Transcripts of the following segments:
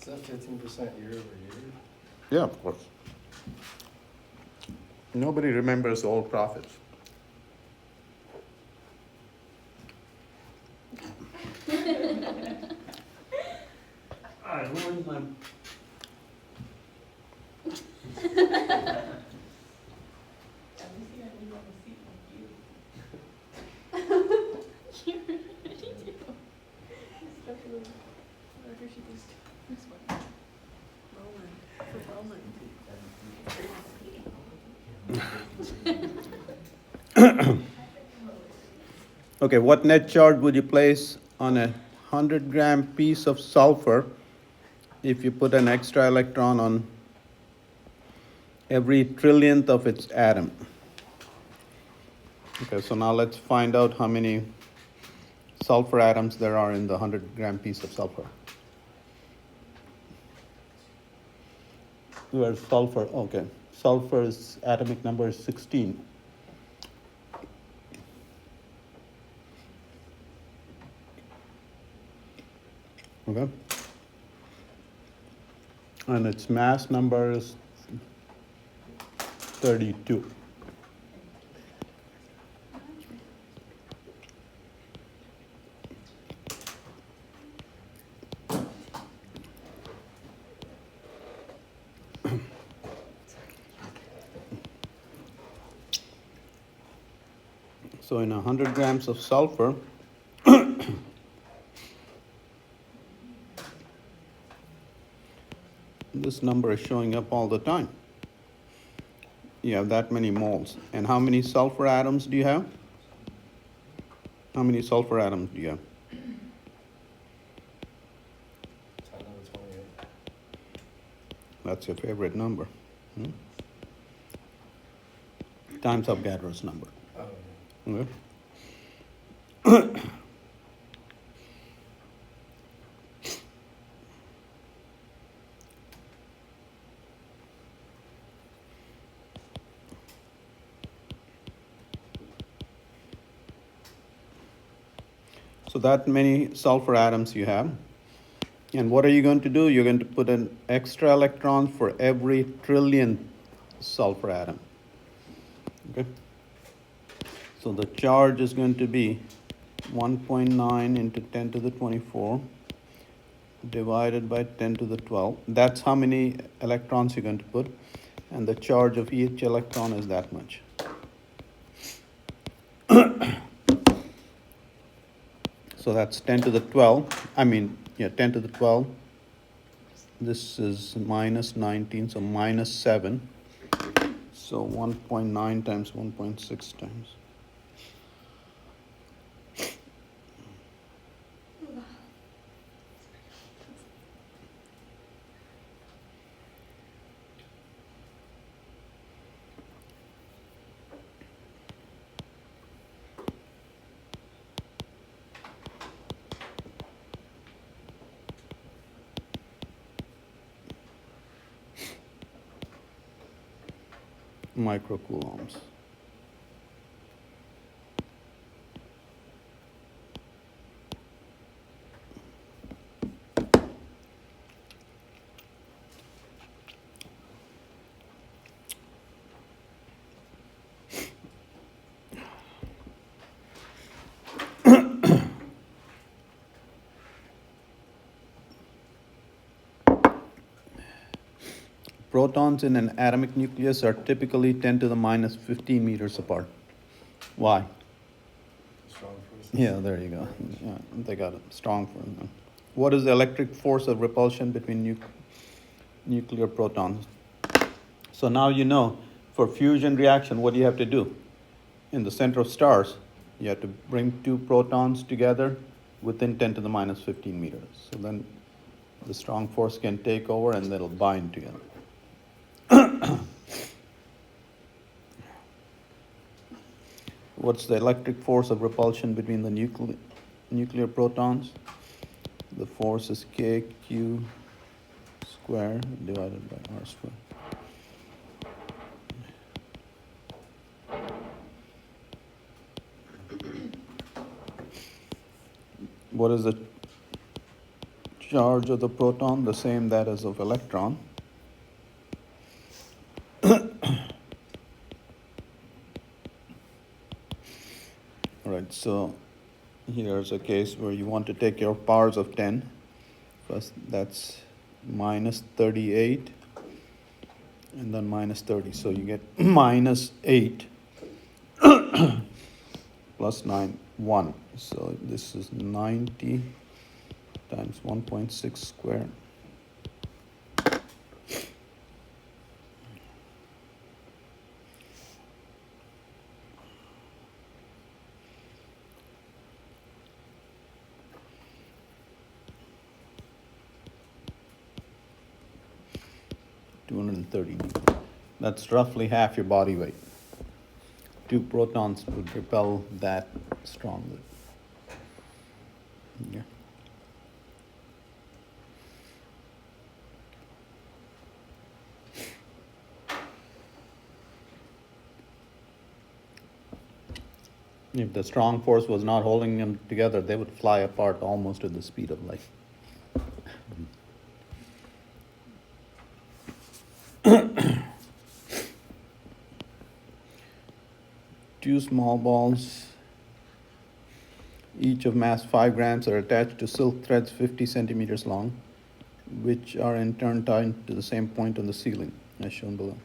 that 15% year over year? Yeah, of course. Nobody remembers old profits. I ruined my. At least you got me on the seat like you. You really do. Whatever she just this one. Roland. For Roland. Okay, what net charge would you place on a 100-gram piece of sulfur if you put an extra electron on every trillionth of its atom? Okay, so now let's find out how many sulfur atoms there are in the 100-gram piece of sulfur. Where's sulfur? Okay, sulfur's atomic number is 16. Okay. And its mass number is 32. So in 100 grams of sulfur, this number is showing up all the time. You have that many moles. And how many sulfur atoms do you have? How many sulfur atoms do you have? 10 to the 28. That's your favorite number. Times Avogadro's number. Oh, Okay. So that many sulfur atoms you have. And what are you going to do? You're going to put an extra electron for every trillionth sulfur atom. Okay? So the charge is going to be 1.9 into 10 to the 24 divided by 10 to the 12. That's how many electrons you're going to put. And the charge of each electron is that much. So that's 10 to the 12. 10 to the 12. This is minus 19, so minus 7. So 1.9 times 1.6 times. Microcoulombs. Protons in an atomic nucleus are typically 10 to the minus 15 meters apart. Why? strong forces. Yeah, there you go. Yeah, they got it. Strong for them. What is the electric force of repulsion between nuclear protons? So now you know, for fusion reaction, what do you have to do? In the center of stars, you have to bring two protons together within 10 to the minus 15 meters. So then the strong force can take over and they'll bind together. What's the electric force of repulsion between the nuclear protons? The force is kq squared divided by r squared. What is the charge of the proton, the same that as of electron. All right, so here's a case where you want to take your powers of 10. First, that's minus 38, and then minus 30. So you get minus 8 plus 9, 1. So this is 90 times 1.6 squared. That's roughly half your body weight. 2 protons would repel that strongly. Yeah. If the strong force was not holding them together, they would fly apart almost at the speed of light. Two small balls, each of mass 5 grams, are attached to silk threads 50 centimeters long, which are in turn tied to the same point on the ceiling, as shown below.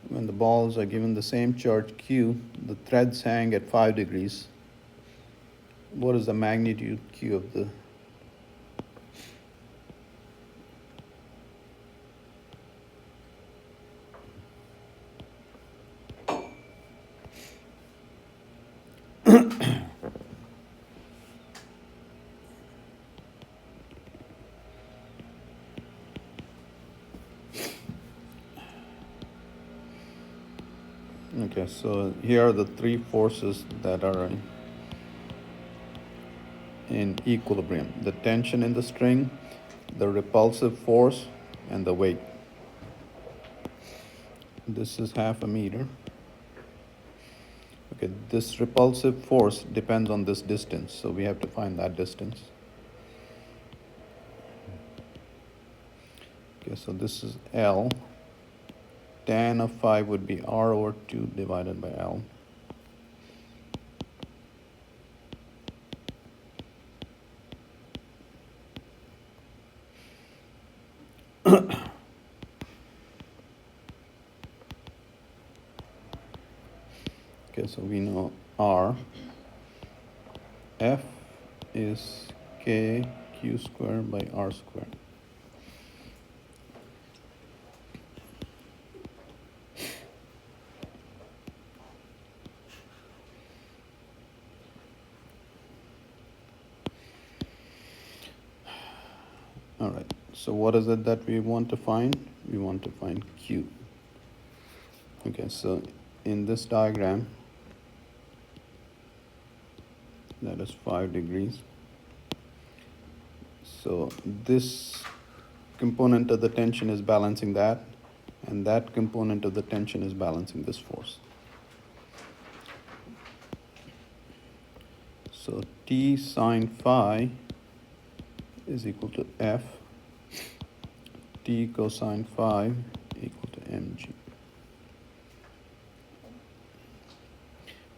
When the balls are given the same charge Q, the threads hang at 5 degrees. What is the magnitude Q of the Okay, so here are the 3 forces that are in equilibrium: the tension in the string, the repulsive force, and the weight. This is half a meter. Okay, this repulsive force depends on this distance, so we have to find that distance. Okay, so this is L. Tan of phi would be R over 2 divided by L. Okay, so we know R. F is K Q squared by R squared. All right, so what is it that we want to find? We want to find Q. Okay, so in this diagram, that is 5 degrees. So this component of the tension is balancing that, and that component of the tension is balancing this force. So T sine phi is equal to F, T cosine phi equal to mg.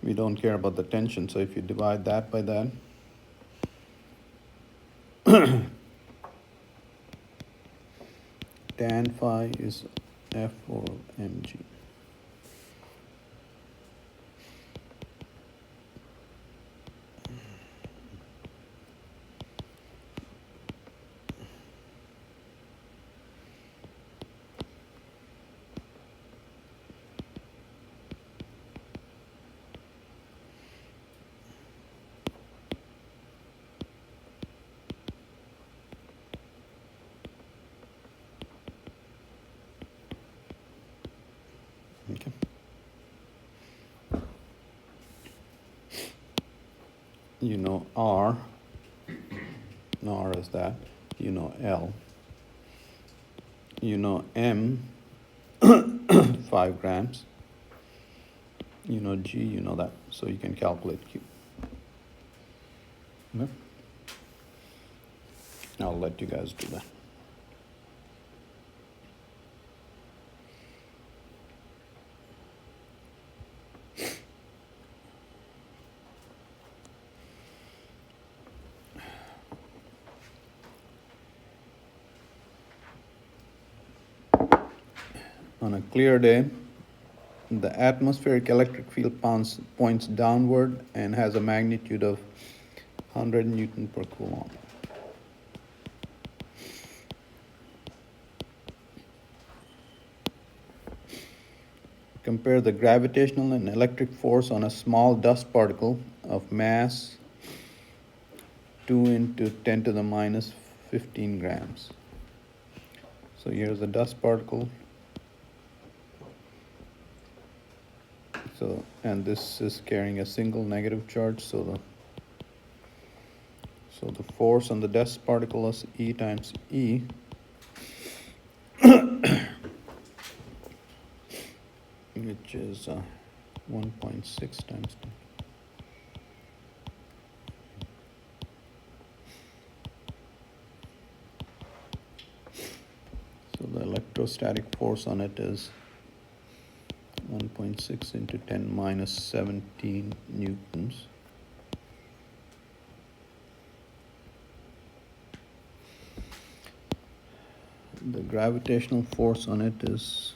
We don't care about the tension, so if you divide that by that, tan phi is F over mg. Okay. You know R. R is that. You know L. You know M, 5 grams. You know G, you know that. So you can calculate Q. Okay. I'll let you guys do that. On a clear day, the atmospheric electric field points downward and has a magnitude of 100 Newton per Coulomb. Compare the gravitational and electric force on a small dust particle of mass 2 into 10 to the minus 15 grams. So here's a dust particle. So, and this is carrying a single negative charge, so the force on the dust particle is E times E. Which is 1.6 times 10. So the electrostatic force on it is 1.6 into 10 minus 17 newtons. The gravitational force on it is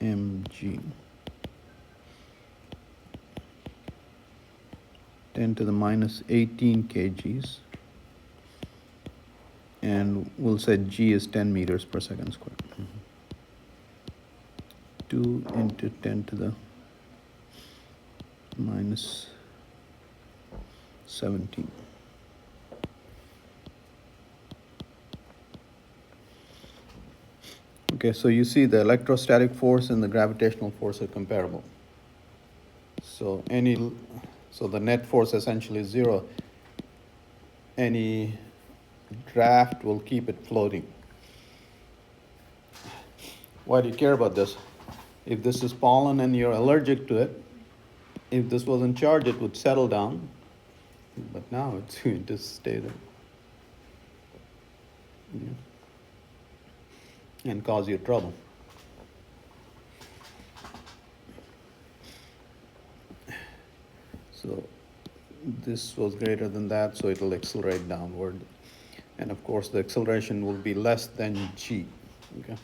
mg, 10 to the minus 18 kgs, and we'll say g is 10 meters per second squared. 2 into 10 to the minus 17. Okay, so you see the electrostatic force and the gravitational force are comparable. So the net force essentially is 0. Any draft will keep it floating. Why do you care about this? If this is pollen and you're allergic to it, if this was in charge, it would settle down. But now it's going to stay there. Yeah. And cause you trouble. So this was greater than that, so it'll accelerate downward. And of course, the acceleration will be less than g. Okay.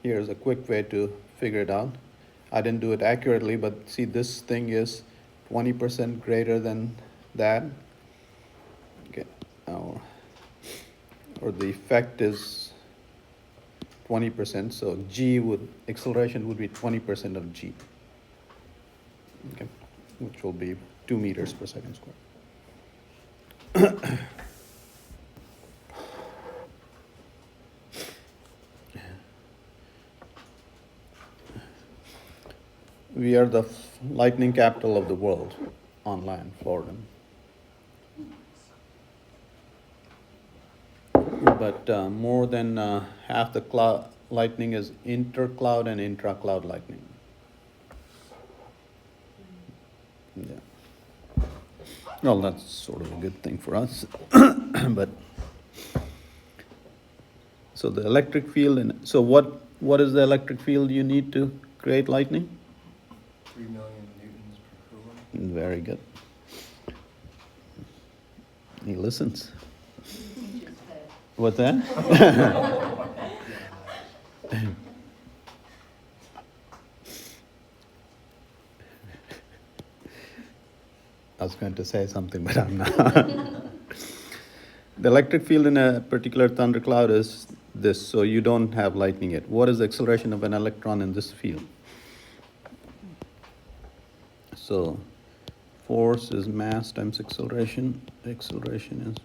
Here's a quick way to figure it out. I didn't do it accurately, but see, this thing is 20% greater than that. Okay. Or the effect is 20%, so acceleration would be 20% of g. Okay, which will be 2 meters per second squared. We are the lightning capital of the world on land, Florida. But more than half the lightning is intercloud and intracloud lightning. Yeah. Well, that's sort of a good thing for us. But so the electric field, so what is the electric field you need to create lightning? 3 million newtons per coulomb. Very good. He listens. What's that? I was going to say something, but I'm not. The electric field in a particular thundercloud is this, so you don't have lightning yet. What is the acceleration of an electron in this field? So force is mass times acceleration. Acceleration is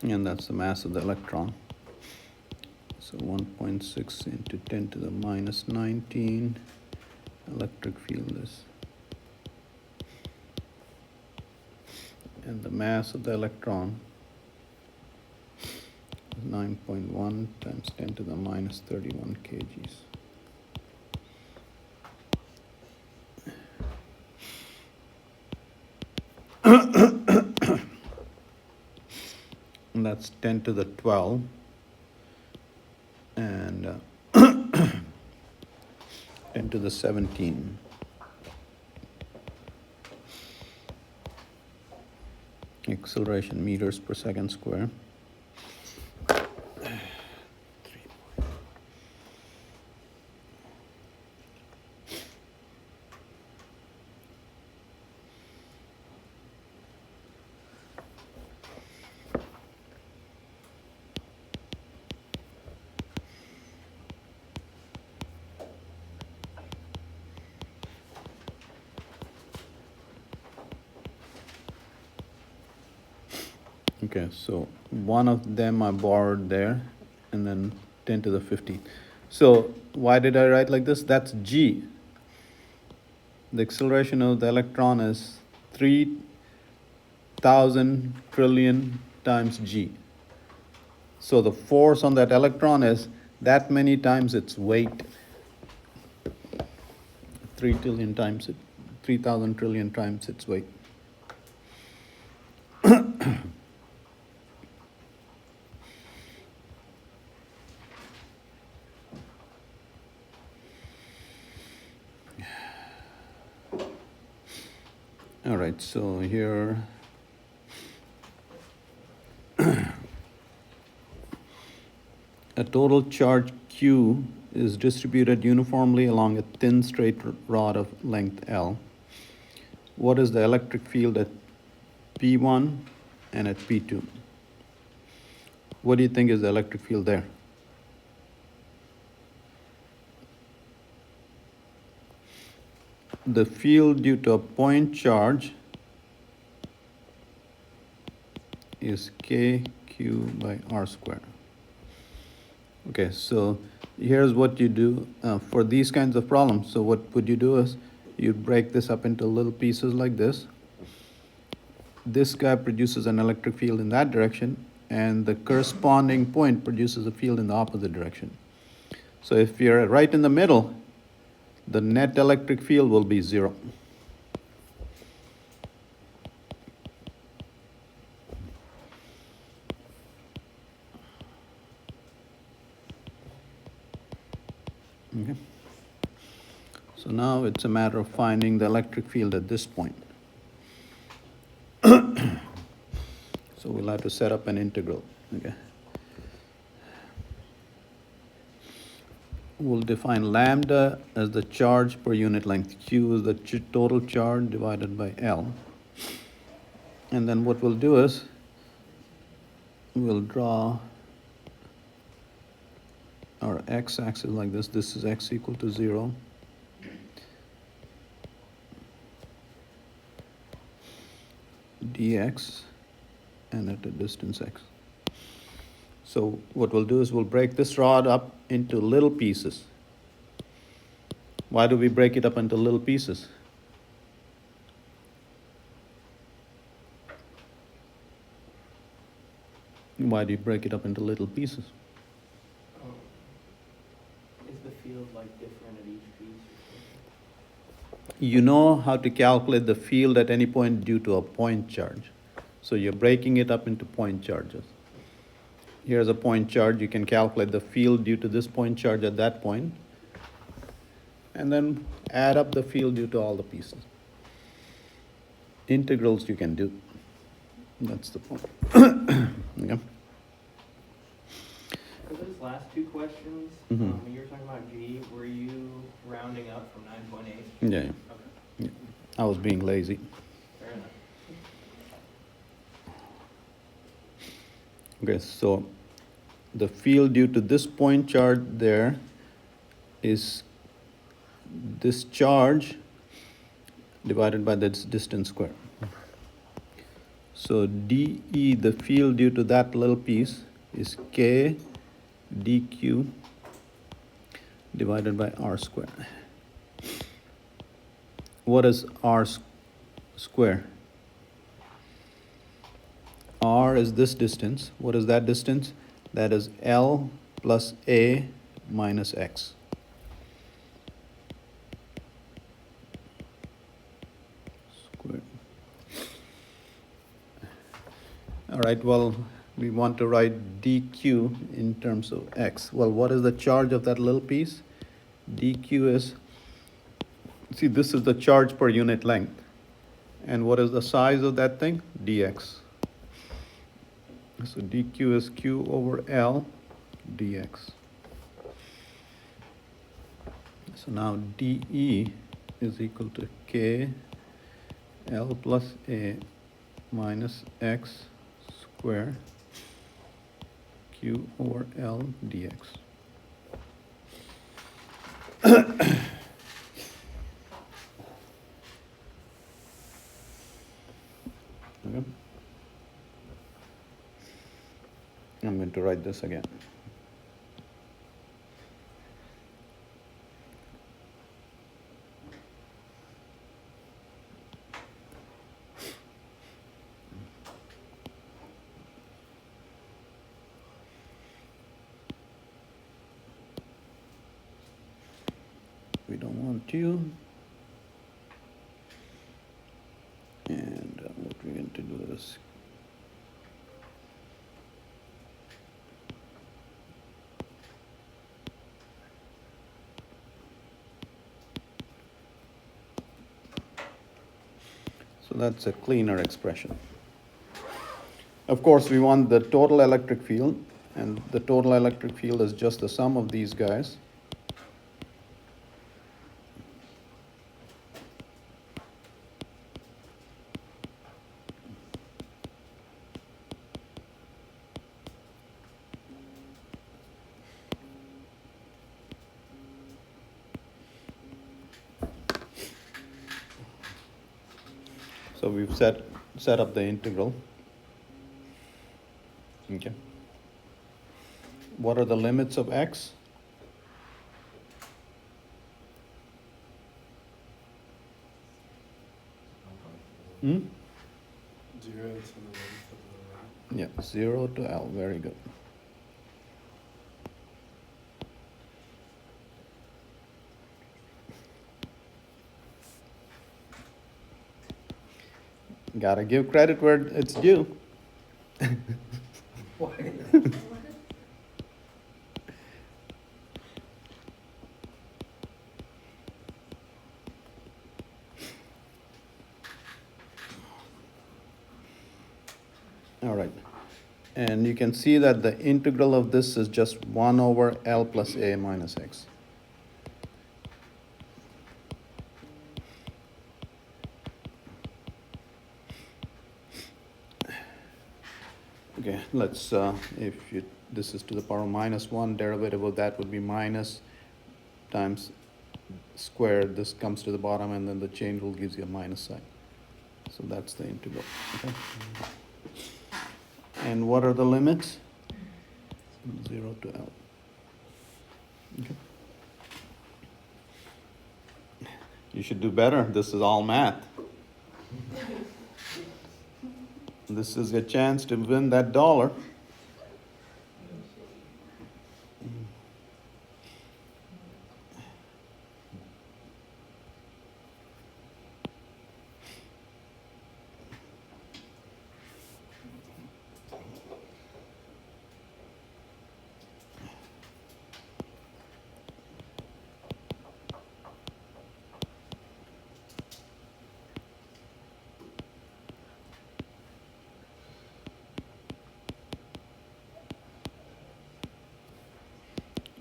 and that's the mass of the electron. So 1.6 into 10 to the minus 19 electric field is, and the mass of the electron is 9.1 times 10 to the minus 31 kgs. And that's 10 to the 12. And 10 to the 17. Acceleration meters per second square. Okay, so one of them I borrowed there, and then 10 to the 15. So why did I write like this? That's g. The acceleration of the electron is 3,000 trillion times g. So the force on that electron is that many times its weight. 3 trillion times it, 3,000 trillion times its weight. All right, so here a total charge Q is distributed uniformly along a thin straight rod of length L. What is the electric field at P1 and at P2? What do you think is the electric field there? The field due to a point charge is KQ by R squared. Okay, so here's what you do for these kinds of problems. So what would you do is you break this up into little pieces like this. This guy produces an electric field in that direction, and the corresponding point produces a field in the opposite direction. So if you're right in the middle, the net electric field will be 0. Okay. So now it's a matter of finding the electric field at this point. So we'll have to set up an integral. Okay. We'll define lambda as the charge per unit length. Q is the total charge divided by L. And then what we'll do is we'll draw our x-axis like this. This is x equal to 0. dx, and at a distance x. So what we'll do is we'll break this rod up into little pieces. Why do we break it up into little pieces? Why do you break it up into little pieces? Is the field like different at each piece? You know how to calculate the field at any point due to a point charge. So you're breaking it up into point charges. Here's a point charge. You can calculate the field due to this point charge at that point, and then add up the field due to all the pieces. Integrals you can do. That's the point. Okay. For those last two questions, Mhm. when you were talking about G, were you rounding up from 9.8? Yeah, Okay, yeah. I was being lazy. fair enough. Okay, so the field due to this point charge there is this charge divided by this distance squared. So dE, the field due to that little piece, is K dQ divided by R squared. What is R square? R is this distance. What is that distance? That is L plus A minus X. Squared. right, well, we want to write dq in terms of x. Well, what is the charge of that little piece? dq is, see, this is the charge per unit length. And what is the size of that thing? dx. So dq is q over L dx. So now dE is equal to k L plus A minus x squared q over L dx. Okay. I'm going to write this again. We don't want you. And what we're going to do is so that's a cleaner expression. Of course, we want the total electric field, and the total electric field is just the sum of these guys. So we've set up the integral. Okay. What are the limits of x? Hmm? 0 to the length of the rod. Yeah, 0 to L. Very good. Gotta give credit where it's due. All right. And you can see that the integral of this is just 1 over L plus A minus x. Okay, let's, this is to the power of minus 1, derivative of that would be minus times squared. This comes to the bottom, and then the chain rule gives you a minus sign. So that's the integral. Okay. And what are the limits? 0 to L. Okay. You should do better. This is all math. This is a chance to win that $1.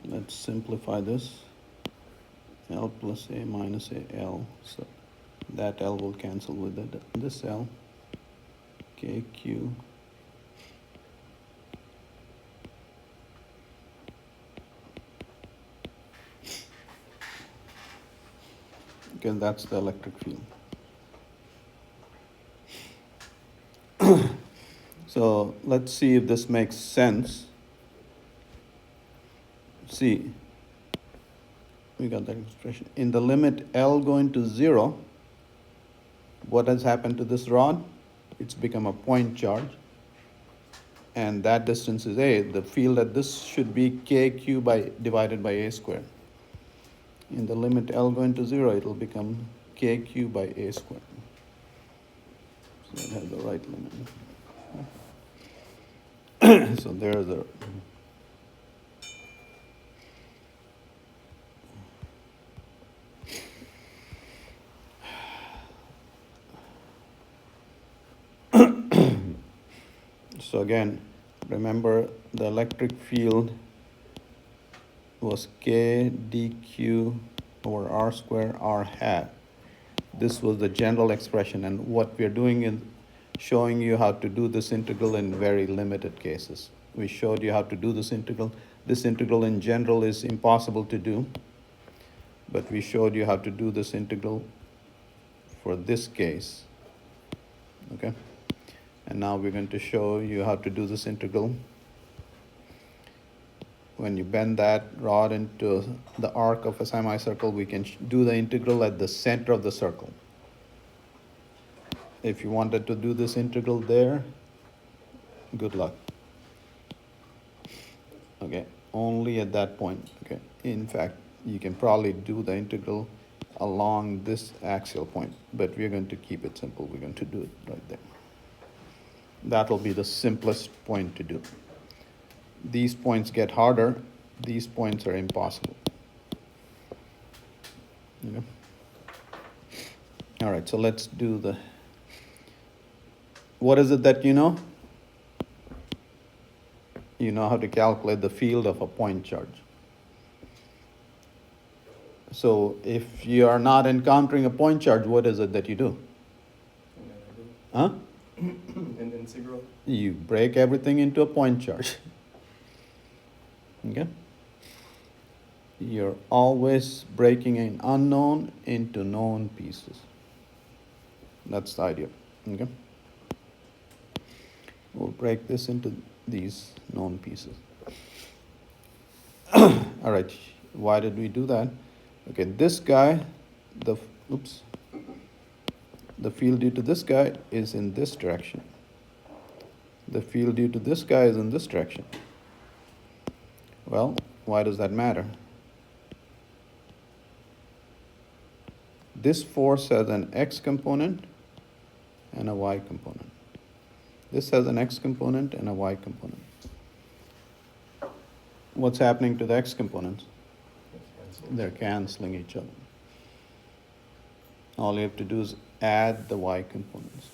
Let's simplify this. L plus A minus A L. So that L will cancel with this L. KQ. Okay, that's the electric field. So let's see if this makes sense. See, we got that expression. In the limit L going to 0, what has happened to this rod? It's become a point charge. And that distance is A. The field at this should be KQ divided by A squared. In the limit L going to 0, it will become KQ by A squared. So that has the right limit. So there's a so again, remember the electric field was K dq over r square r hat. This was the general expression, and what we're doing is showing you how to do this integral in very limited cases. We showed you how to do this integral. This integral in general is impossible to do, but we showed you how to do this integral for this case, okay? And now we're going to show you how to do this integral when you bend that rod into the arc of a semicircle. We can do the integral at the center of the circle. If you wanted to do this integral there, good luck. Okay, only at that point. Okay, in fact, you can probably do the integral along this axial point, but we're going to keep it simple. We're going to do it right there. That'll be the simplest point to do. These points get harder. These points are impossible. Okay. All right, so let's do the, what is it that you know? You know how to calculate the field of a point charge. So if you are not encountering a point charge, what is it that you do? Huh? An integral? You break everything into a point charge. Okay? You're always breaking an unknown into known pieces. That's the idea. Okay? We'll break this into these known pieces. All right, why did we do that? Okay, this guy, the field due to this guy is in this direction. The field due to this guy is in this direction. Well, why does that matter? This force has an x component and a y component. This has an x component and a y component. What's happening to the x components? They're canceling each other. All you have to do is add the y components.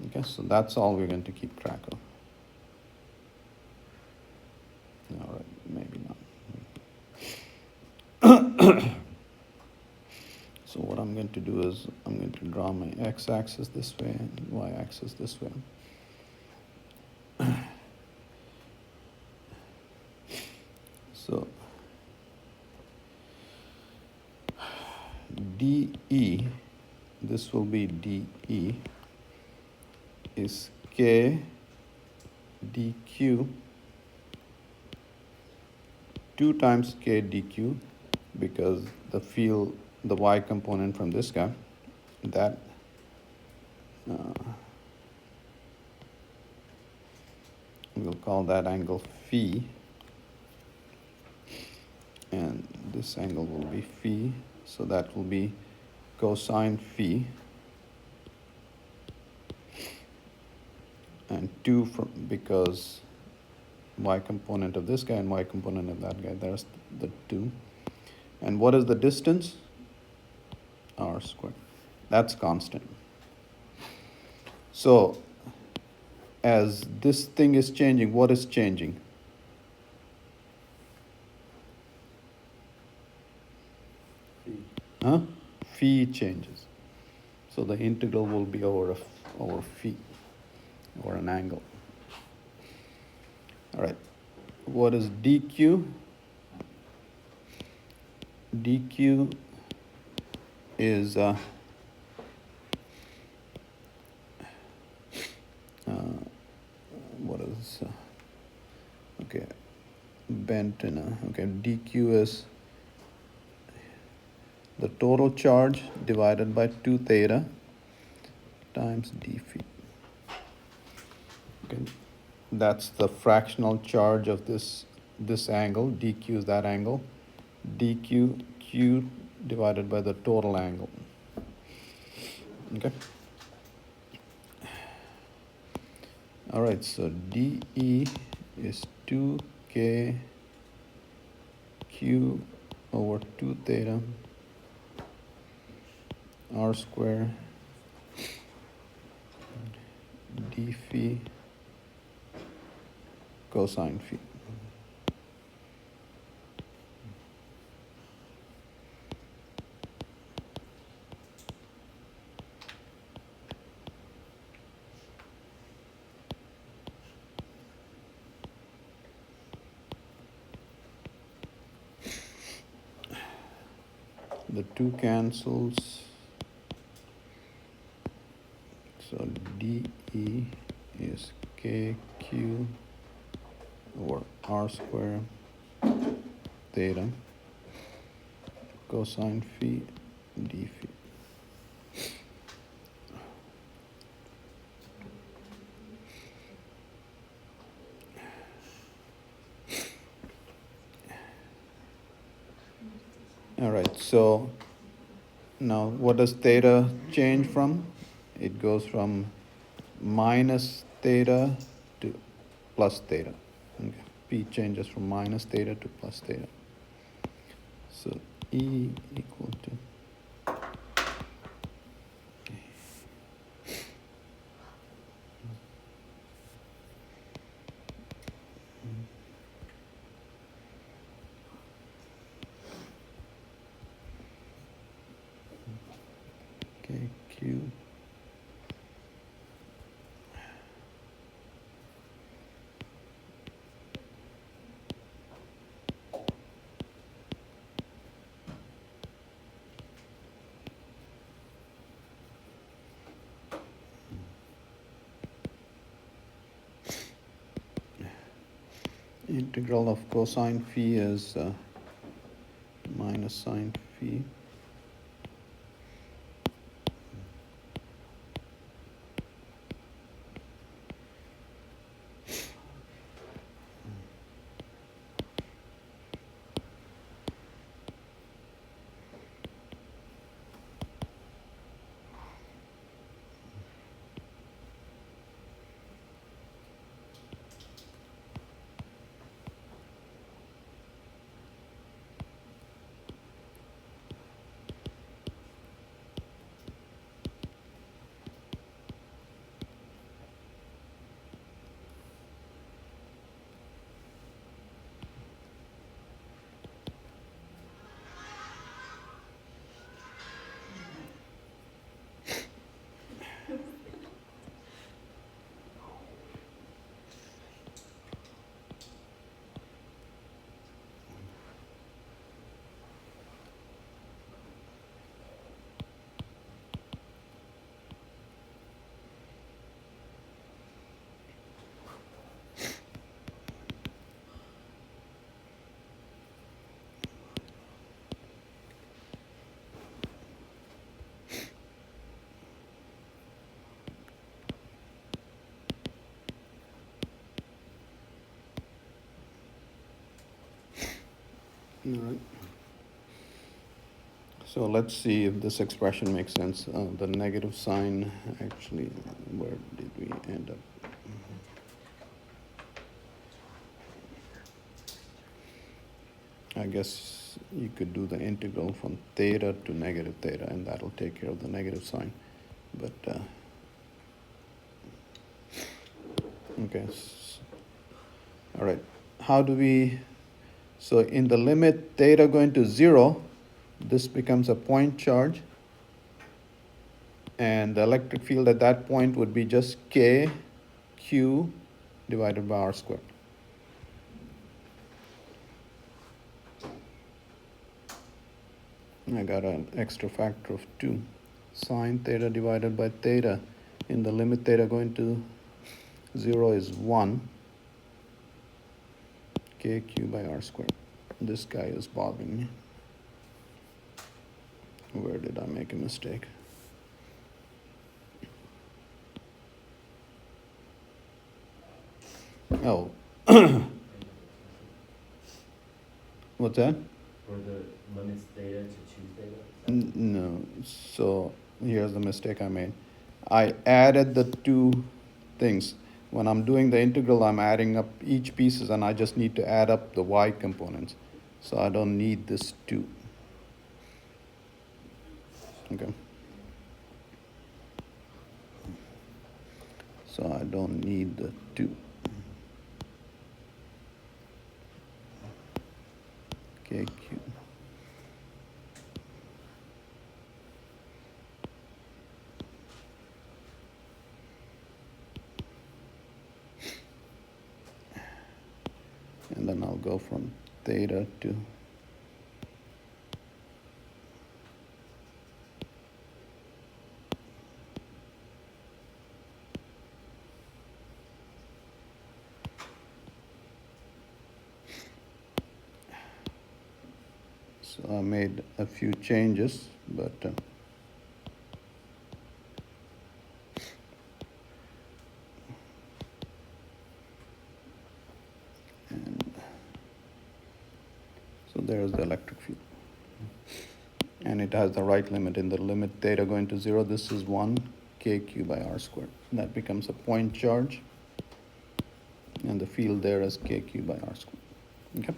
Okay, so that's all we're going to keep track of. All right, maybe not. So what I'm going to do is I'm going to draw my x-axis this way and y-axis this way. So dE, this will be dE, is k dq 2 times k dq, because the field, the y component from this guy, that we'll call that angle phi, and this angle will be phi, so that will be cosine phi, and 2 from, because y component of this guy and y component of that guy, there's the 2. And what is the distance? R squared. That's constant. So as this thing is changing, what is changing? Huh? Phi changes. So the integral will be over phi, or an angle. All right. What is dq? dq is what is okay, bent in a, okay, dq is the total charge divided by 2 theta times d phi. Okay, that's the fractional charge of this angle. dq is that angle. dq q divided by the total angle. Okay. All right, so DE is 2K Q over 2 theta R square D phi cosine phi. The 2 cancels, so DE is KQ over R square theta cosine phi D phi. All right, so now what does theta change from? It goes from minus theta to plus theta. Okay. P changes from minus theta to plus theta. So E equal to KQ integral of cosine phi is minus sine phi. All right. So let's see if this expression makes sense. The negative sign, actually, where did we end up? I guess you could do the integral from theta to negative theta, and that'll take care of the negative sign. But, okay. All right. How do we, so in the limit theta going to 0, this becomes a point charge. And the electric field at that point would be just K Q divided by R squared. I got an extra factor of 2. Sine theta divided by theta in the limit theta going to 0 is 1. KQ by R squared. This guy is bothering me. Where did I make a mistake? Oh. What's that? For the limits theta to 2 theta? No. So here's the mistake I made. I added the two things. when I'm doing the integral, I'm adding up each pieces, and I just need to add up the y components. So I don't need this 2. Okay. So I don't need the 2. KQ. And then I'll go from theta to so I made a few changes, but and so there's the electric field. And it has the right limit. In the limit theta going to 0, this is 1 kq by r squared. That becomes a point charge. And the field there is kq by r squared. Okay?